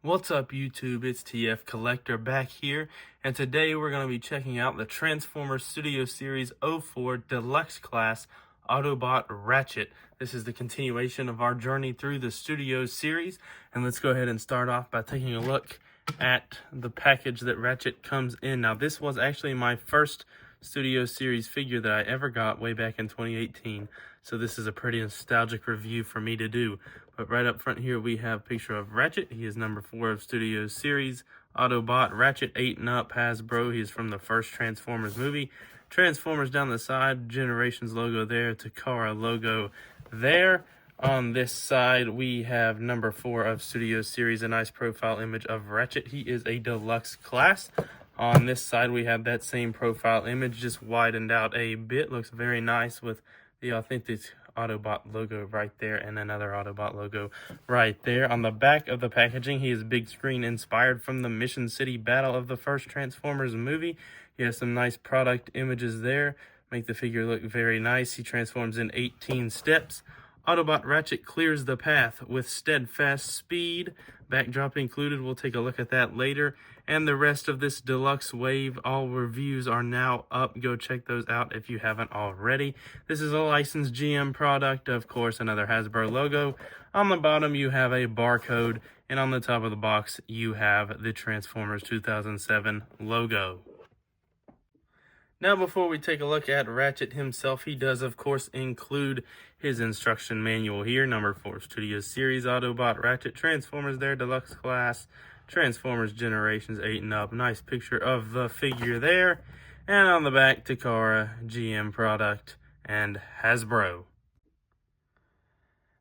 What's up YouTube, it's TF Collector back here, and today we're going to be checking out the Transformers Studio Series 04 Deluxe Class Autobot Ratchet. This is the continuation of our journey through the Studio Series, and let's go ahead and start off by taking a look at the package that Ratchet comes in. Now this was actually my first Studio Series figure that I ever got way back in 2018, so this is a pretty nostalgic review for me to do. But right up front here we have a picture of Ratchet. He is number 4 of Studio Series Autobot Ratchet 8 and up Hasbro. He is from the first Transformers movie. Transformers down the side, Generations logo there, Takara logo there. On this side we have number 4 of Studio Series, a nice profile image of Ratchet. He is a deluxe class. On this side we have that same profile image, just widened out a bit. Looks very nice with the authentic Autobot logo right there and another Autobot logo right there. On the back of the packaging, he is big screen inspired from the Mission City battle of the first Transformers movie. He has some nice product images there, make the figure look very nice. He transforms in 18 steps. Autobot Ratchet clears the path with steadfast speed. Backdrop included, we'll take a look at that later. And the rest of this deluxe wave, all reviews are now up. Go check those out if you haven't already. This is a licensed GM product, of course, another Hasbro logo. On the bottom you have a barcode, and on the top of the box you have the Transformers 2007 logo. Now, before we take a look at Ratchet himself, he does, of course, include his instruction manual here. Number 4 Studio Series Autobot Ratchet, Transformers there, Deluxe Class, Transformers Generations 8 and up. Nice picture of the figure there. And on the back, Takara, GM product, and Hasbro.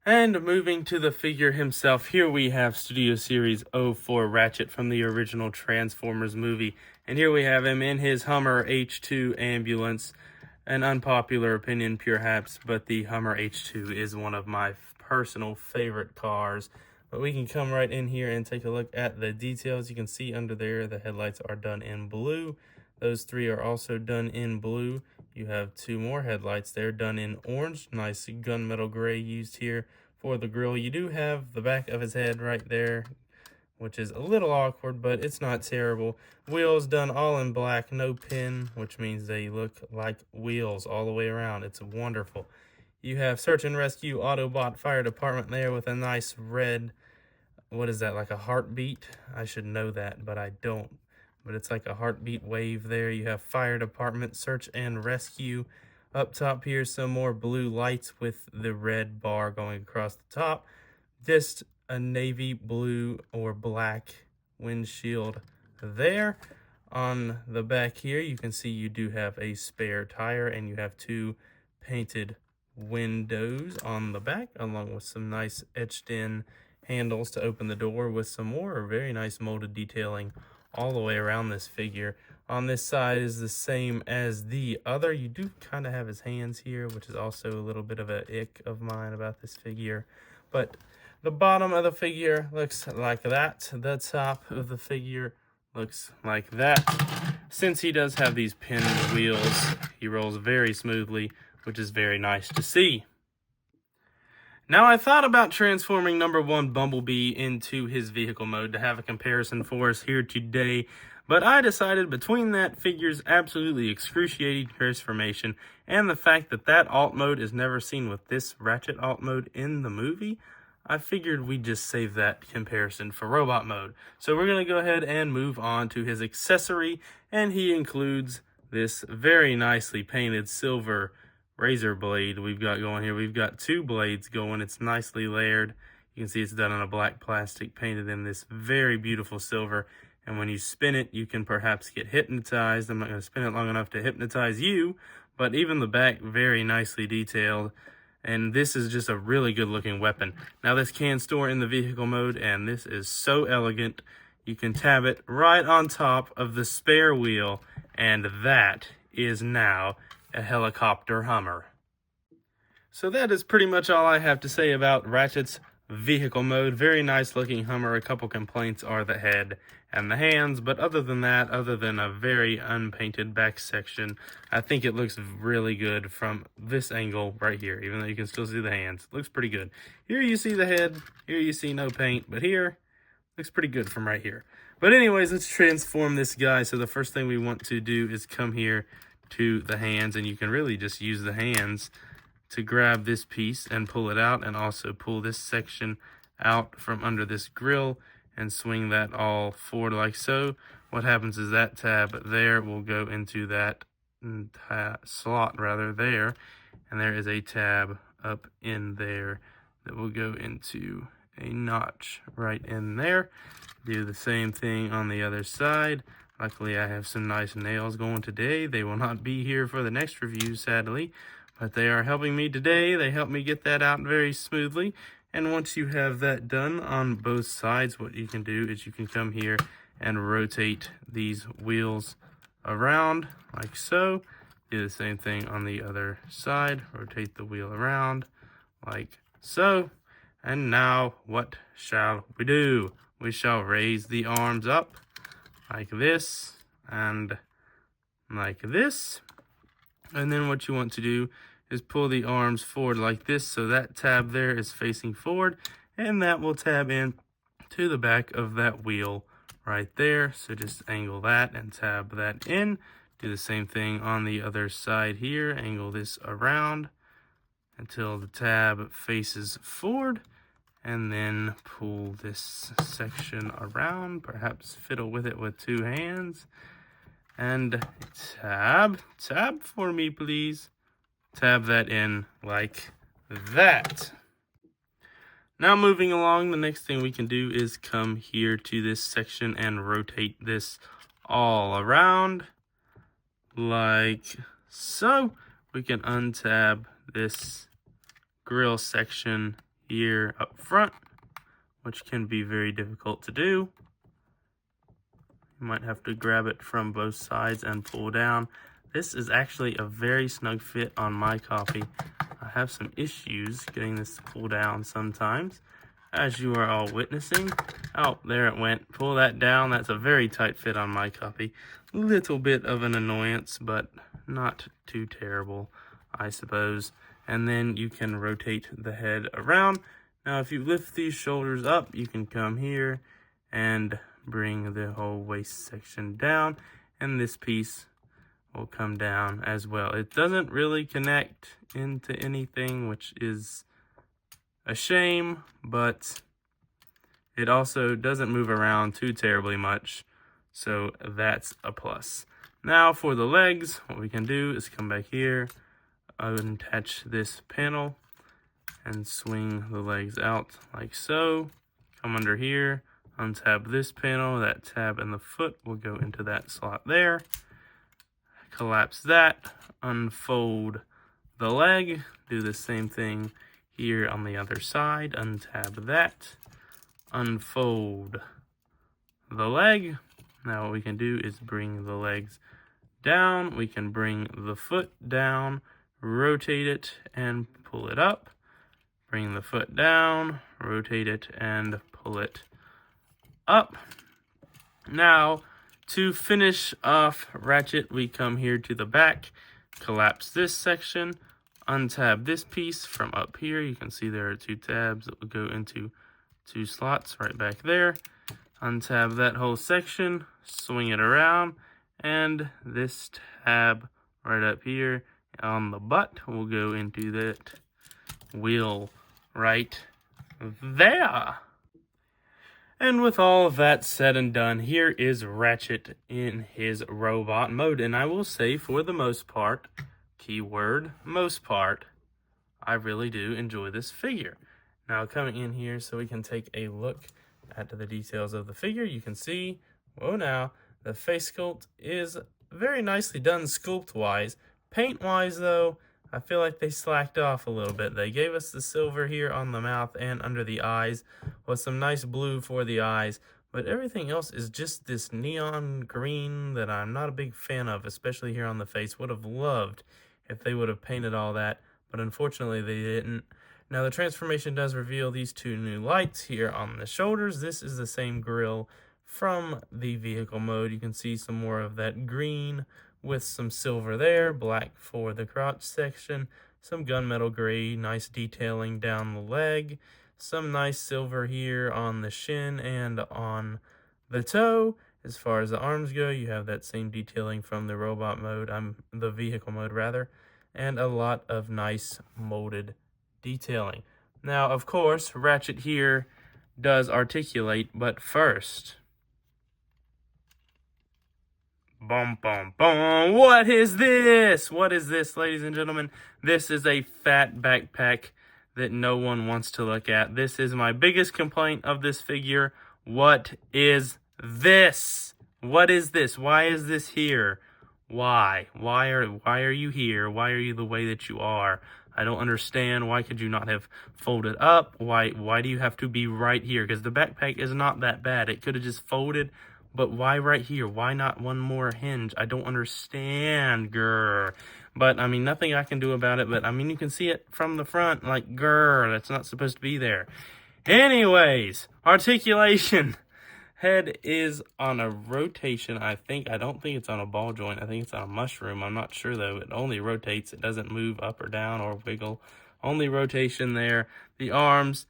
And moving to the figure himself, here we have Studio Series 04 Ratchet from the original Transformers movie. And here we have him in his Hummer H2 ambulance. An unpopular opinion, perhaps, but the Hummer H2 is one of my personal favorite cars. But we can come right in here and take a look at the details. You can see under there the headlights are done in blue. Those 3 are also done in blue. You have 2 more headlights there done in orange. Nice gunmetal gray used here for the grille. You do have the back of his head right there, which is a little awkward, but it's not terrible. Wheels done all in black, no pin, which means they look like wheels all the way around. It's wonderful. You have Search and Rescue Autobot Fire Department there with a nice red, what is that, like a heartbeat? I should know that, but I don't. But it's like a heartbeat wave there. You have Fire Department, Search and Rescue. Up top here, some more blue lights with the red bar going across the top. Just a navy blue or black windshield there. On the back here, you can see you do have a spare tire, and you have 2 painted windows on the back, along with some nice etched in handles to open the door, with some more very nice molded detailing all the way around this figure. On this side is the same as the other. You do kind of have his hands here, which is also a little bit of a ick of mine about this figure. But the bottom of the figure looks like that. The top of the figure looks like that. Since he does have these pinned wheels, he rolls very smoothly, which is very nice to see. Now, I thought about transforming number 1 Bumblebee into his vehicle mode to have a comparison for us here today, but I decided between that figure's absolutely excruciating transformation and the fact that that alt mode is never seen with this Ratchet alt mode in the movie, I figured we'd just save that comparison for robot mode. So we're going to go ahead and move on to his accessory, and he includes this very nicely painted silver razor blade we've got going here. We've got 2 blades going. It's nicely layered. You can see it's done on a black plastic painted in this very beautiful silver. And when you spin it, you can perhaps get hypnotized. I'm not going to spin it long enough to hypnotize you, but even the back, very nicely detailed. And this is just a really good looking weapon. Now this can store in the vehicle mode, and this is so elegant. You can tab it right on top of the spare wheel, and that is now a helicopter Hummer. So that is pretty much all I have to say about Ratchet's vehicle mode. Very nice looking Hummer. A couple complaints are the head and the hands, but other than that, other than a very unpainted back section, I think it looks really good from this angle right here, even though you can still see the hands. It looks pretty good. Here you see the head, here you see no paint, but here Looks pretty good from right here. But anyways, let's transform this guy. So the first thing we want to do is come here to the hands, and you can really just use the hands to grab this piece and pull it out, and also pull this section out from under this grill and swing that all forward like so. What happens is that tab there will go into that slot rather there, and there is a tab up in there that will go into a notch right in there. Do the same thing on the other side. Luckily, I have some nice nails going today. They will not be here for the next review, sadly, but they are helping me today. They help me get that out very smoothly. And once you have that done on both sides, what you can do is you can come here and rotate these wheels around like so. Do the same thing on the other side. Rotate the wheel around like so. And now what shall we do? We shall raise the arms up like this and like this. And then what you want to do is pull the arms forward like this, so that tab there is facing forward, and that will tab in to the back of that wheel right there. So just angle that and tab that in. Do the same thing on the other side here. Angle this around until the tab faces forward, and then pull this section around, perhaps fiddle with it with two hands, and tab for me, please. Tab that in like that. Now moving along, the next thing we can do is come here to this section and rotate this all around like so. We can untab this grill section here up front, which can be very difficult to do. You might have to grab it from both sides and pull down. This is actually a very snug fit on my copy. I have some issues getting this to pull down sometimes, as you are all witnessing. Oh, there it went. Pull that down. That's a very tight fit on my copy. Little bit of an annoyance, but not too terrible, I suppose. And then you can rotate the head around. Now, if you lift these shoulders up, you can come here and bring the whole waist section down, and this piece will come down as well. It doesn't really connect into anything, which is a shame, but it also doesn't move around too terribly much, so that's a plus. Now for the legs, what we can do is come back here, unattach this panel, and swing the legs out like so. Come under here, untab this panel, that tab and the foot will go into that slot there. Collapse that, unfold the leg, do the same thing here on the other side, untab that, unfold the leg. Now what we can do is bring the legs down, we can bring the foot down, rotate it and pull it up, bring the foot down, rotate it and pull it up. Now, to finish off Ratchet, we come here to the back, collapse this section, untab this piece from up here. You can see there are two tabs that will go into two slots right back there. Untab that whole section, swing it around, and this tab right up here on the butt will go into that wheel right there. And with all of that said and done, here is Ratchet in his robot mode. And I will say, for the most part, keyword most part, I really do enjoy this figure. Now coming in here so we can take a look at the details of the figure, you can see, whoa now, the face sculpt is very nicely done sculpt-wise. Paint-wise though, I feel like they slacked off a little bit. They gave us the silver here on the mouth and under the eyes with some nice blue for the eyes, but everything else is just this neon green that I'm not a big fan of, especially here on the face. Would have loved if they would have painted all that, but unfortunately they didn't. Now the transformation does reveal these two new lights here on the shoulders. This is the same grille from the vehicle mode. You can see some more of that green with some silver there, black for the crotch section, some gunmetal gray, nice detailing down the leg, Some nice silver here on the shin and on the toe. As far as the arms go, you have that same detailing from the robot mode, the vehicle mode rather, and a lot of nice molded detailing. Now, of course, Ratchet here does articulate, but first, bum bum bum, what is this? What is this, ladies and gentlemen? This is a fat backpack that no one wants to look at. This is my biggest complaint of this figure. What is this? What is this? Why is this here? Why? Why are you here? Why are you the way that you are? I don't understand. Why could you not have folded up? Why do you have to be right here? Because the backpack is not that bad. It could have just folded, but why right here? Why not one more hinge? I don't understand, grr. But, I mean, nothing I can do about it. But, I mean, you can see it from the front. Like, grr, that's not supposed to be there. Anyways, articulation. Head is on a rotation, I think. I don't think it's on a ball joint. I think it's on a mushroom. I'm not sure, though. It only rotates. It doesn't move up or down or wiggle. Only rotation there. The arms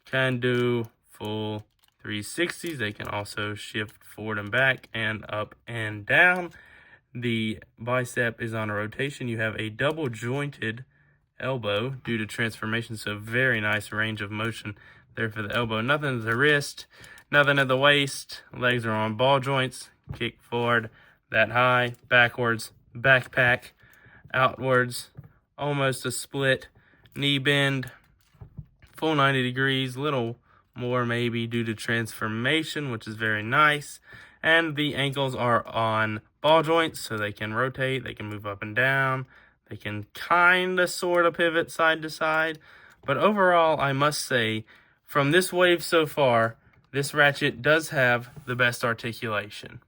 can do full 360s. They can also shift forward and back and up and down. The bicep is on a rotation. You have a double jointed elbow due to transformation, so very nice range of motion there for the elbow. Nothing at the wrist, nothing at the waist. Legs are on ball joints. Kick forward, that high, backwards, backpack, outwards, almost a split, knee bend, full 90 degrees, little more maybe due to transformation, which is very nice. And the ankles are on ball joints, so they can rotate, they can move up and down, they can kind of sort of pivot side to side. But overall, I must say, from this wave so far, this Ratchet does have the best articulation.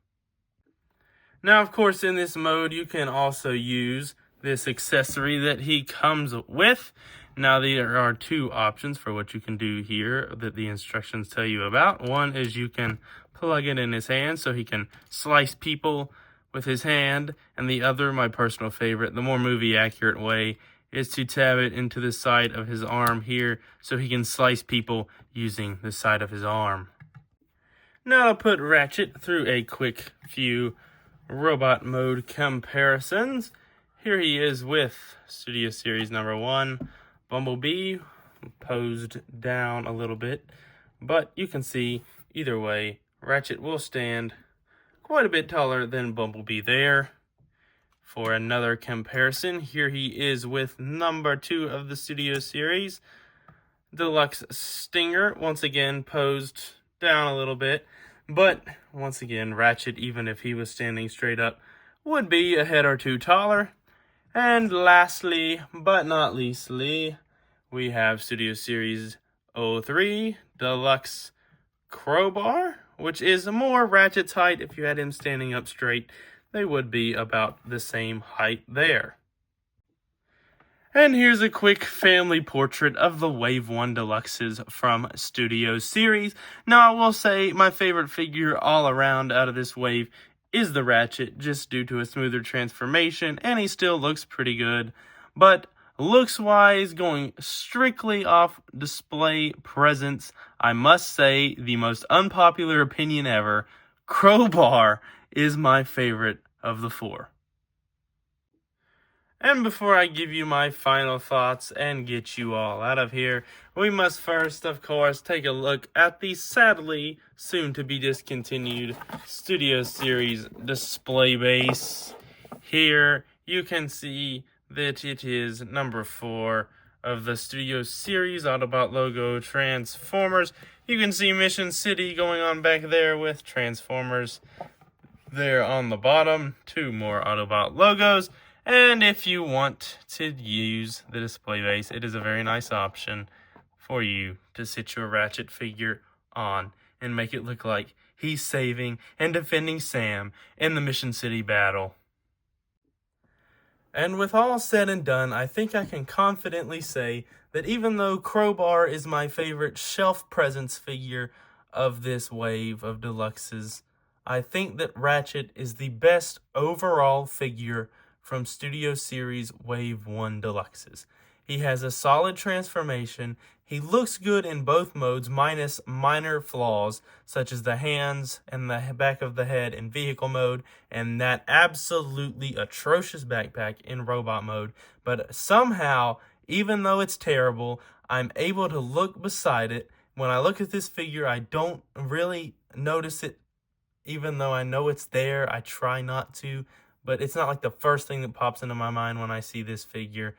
Now, of course, in this mode, you can also use this accessory that he comes with. Now, there are two options for what you can do here that the instructions tell you about. One is you can plug it in his hand so he can slice people with his hand. And the other, my personal favorite, the more movie accurate way, is to tab it into the side of his arm here so he can slice people using the side of his arm. Now to put Ratchet through a quick few robot mode comparisons. Here he is with Studio Series number 1, Bumblebee, posed down a little bit. But you can see, either way, Ratchet will stand quite a bit taller than Bumblebee there. For another comparison, here he is with number 2 of the Studio Series, Deluxe Stinger, once again posed down a little bit. But, once again, Ratchet, even if he was standing straight up, would be a head or two taller. And lastly, but not leastly, we have Studio Series 03, Deluxe Crowbar, which is more Ratchet's height. If you had him standing up straight, they would be about the same height there. And here's a quick family portrait of the Wave 1 Deluxes from Studio Series. Now, I will say my favorite figure all around out of this wave is the Ratchet, just due to a smoother transformation, and he still looks pretty good. But looks-wise, going strictly off display presence, I must say the most unpopular opinion ever, Crowbar is my favorite of the 4. And before I give you my final thoughts and get you all out of here, we must first, of course, take a look at the sadly soon-to-be discontinued Studio Series display base. Here, you can see that it is number 4 of the Studio Series Autobot logo Transformers. You can see Mission City going on back there with Transformers there on the bottom. 2 more Autobot logos. And if you want to use the display base, it is a very nice option for you to sit your Ratchet figure on and make it look like he's saving and defending Sam in the Mission City battle. And with all said and done, I think I can confidently say that even though Crowbar is my favorite shelf presence figure of this wave of deluxes, I think that Ratchet is the best overall figure from Studio Series Wave 1 Deluxes. He has a solid transformation. He looks good in both modes, minus minor flaws, such as the hands and the back of the head in vehicle mode, and that absolutely atrocious backpack in robot mode. But somehow, even though it's terrible, I'm able to look beside it. When I look at this figure, I don't really notice it, even though I know it's there. I try not to, but it's not like the first thing that pops into my mind when I see this figure.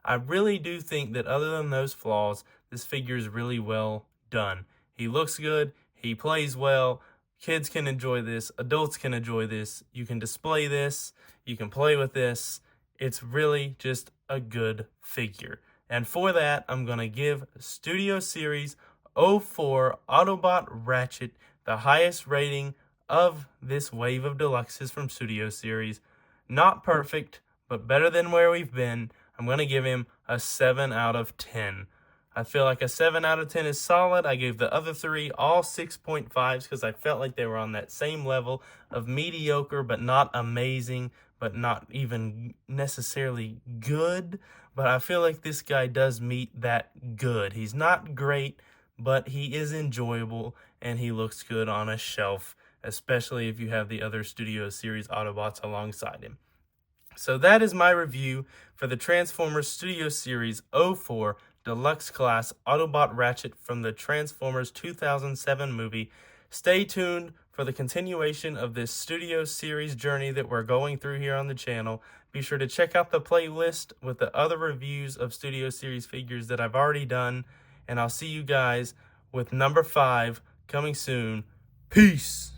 I really do think that other than those flaws, this figure is really well done. He looks good, he plays well, kids can enjoy this, adults can enjoy this, you can display this, you can play with this. It's really just a good figure. And for that, I'm going to give Studio Series 04 Autobot Ratchet the highest rating of this wave of deluxes from Studio Series. Not perfect, but better than where we've been. I'm going to give him a 7 out of 10. I feel like a 7 out of 10 is solid. I gave the other three all 6.5s because I felt like they were on that same level of mediocre, but not amazing, but not even necessarily good. But I feel like this guy does meet that good. He's not great, but he is enjoyable, and he looks good on a shelf, especially if you have the other Studio Series Autobots alongside him. So that is my review for the Transformers Studio Series 04 Deluxe Class Autobot Ratchet from the Transformers 2007 movie. Stay tuned for the continuation of this Studio Series journey that we're going through here on the channel. Be sure to check out the playlist with the other reviews of Studio Series figures that I've already done. And I'll see you guys with number 5 coming soon. Peace!